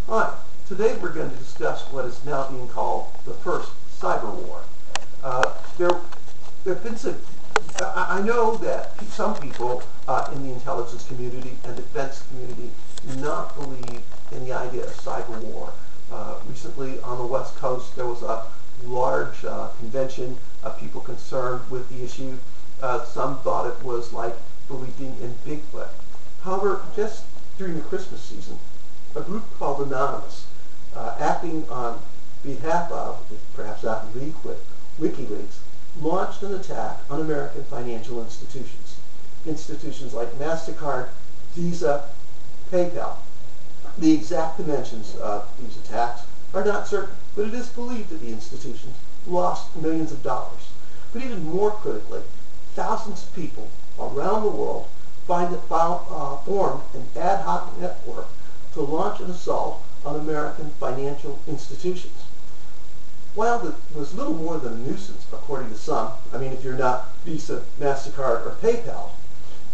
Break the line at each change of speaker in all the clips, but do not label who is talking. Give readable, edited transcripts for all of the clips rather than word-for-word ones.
Hi, today we're going to discuss what is now being called the first cyber war. There have been some, I know that some people in the intelligence community and defense community do not believe in the idea of cyber war. Recently on the West Coast there was a large convention of people concerned with the issue. Some thought it was like believing in Bigfoot. However, just during the Christmas season, a group called Anonymous, acting on behalf of, perhaps not in league with, Wikileaks, launched an attack on American financial institutions. Institutions like mastercard, Visa, PayPal. The exact dimensions of these attacks are not certain, but it is believed that the institutions lost millions of dollars. But even more critically, thousands of people around the world formed an ad hoc network to launch an assault on American financial institutions. While it was little more than a nuisance, according to some, if you're not Visa, MasterCard, or PayPal,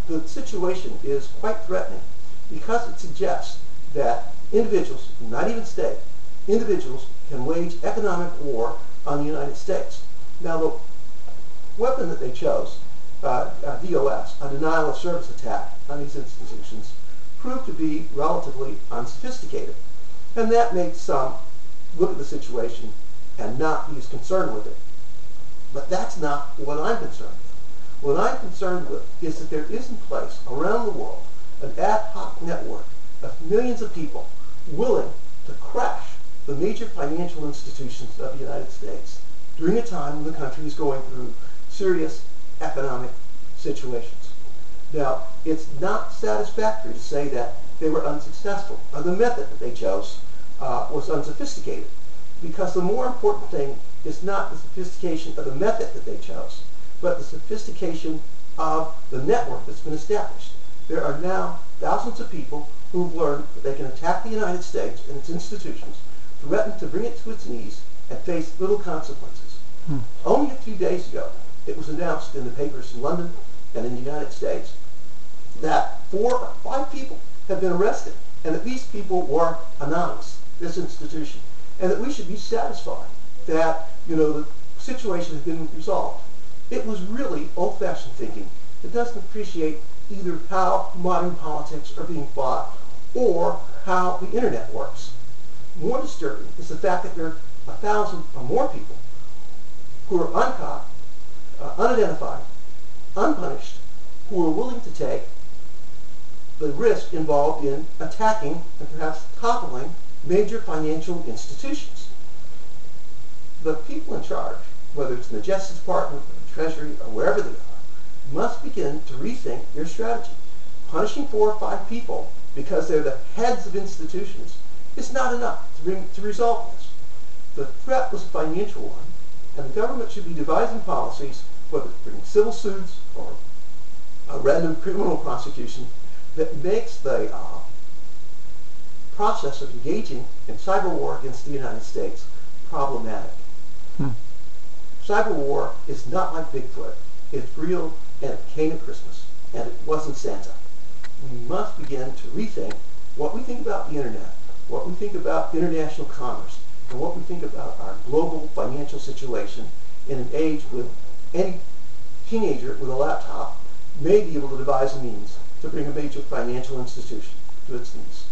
the situation is quite threatening because it suggests that individuals, not even state, individuals can wage economic war on the United States. Now, the weapon that they chose, DOS, a denial of service attack on these institutions, proved to be relatively unsophisticated. And that made some look at the situation and not be as concerned with it. But that's not what I'm concerned with. What I'm concerned with is that there is in place around the world an ad hoc network of millions of people willing to crash the major financial institutions of the United States during a time when the country is going through serious economic situations. Now, it's not satisfactory to say that they were unsuccessful, or the method that they chose was unsophisticated, because the more important thing is not the sophistication of the method that they chose, but the sophistication of the network that's been established. There are now thousands of people who've learned that they can attack the United States and its institutions, threaten to bring it to its knees, and face little consequences. Only a few days ago, it was announced in the papers in London and in the United States that 4 or 5 people have been arrested, and that these people were anonymous, this institution, and that we should be satisfied that the situation has been resolved. It was really old-fashioned thinking. It doesn't appreciate either how modern politics are being fought or how the internet works. More disturbing is the fact that there are 1,000 or more people who are uncaught, unidentified, unpunished, who are willing to take the risk involved in attacking and perhaps toppling major financial institutions. The people in charge, whether it's in the Justice Department or the Treasury or wherever they are, must begin to rethink their strategy. Punishing 4 or 5 people because they're the heads of institutions is not enough to resolve this. The threat was a financial one, and the government should be devising policies, whether it's bringing civil suits or a random criminal prosecution, that makes the process of engaging in cyber war against the United States problematic. Cyber war is not like Bigfoot. It's real, and it came at Christmas, and it wasn't Santa. We must begin to rethink what we think about the internet, what we think about international commerce, and what we think about our global financial situation in an age when any teenager with a laptop may be able to devise a means to bring a major financial institution to its knees.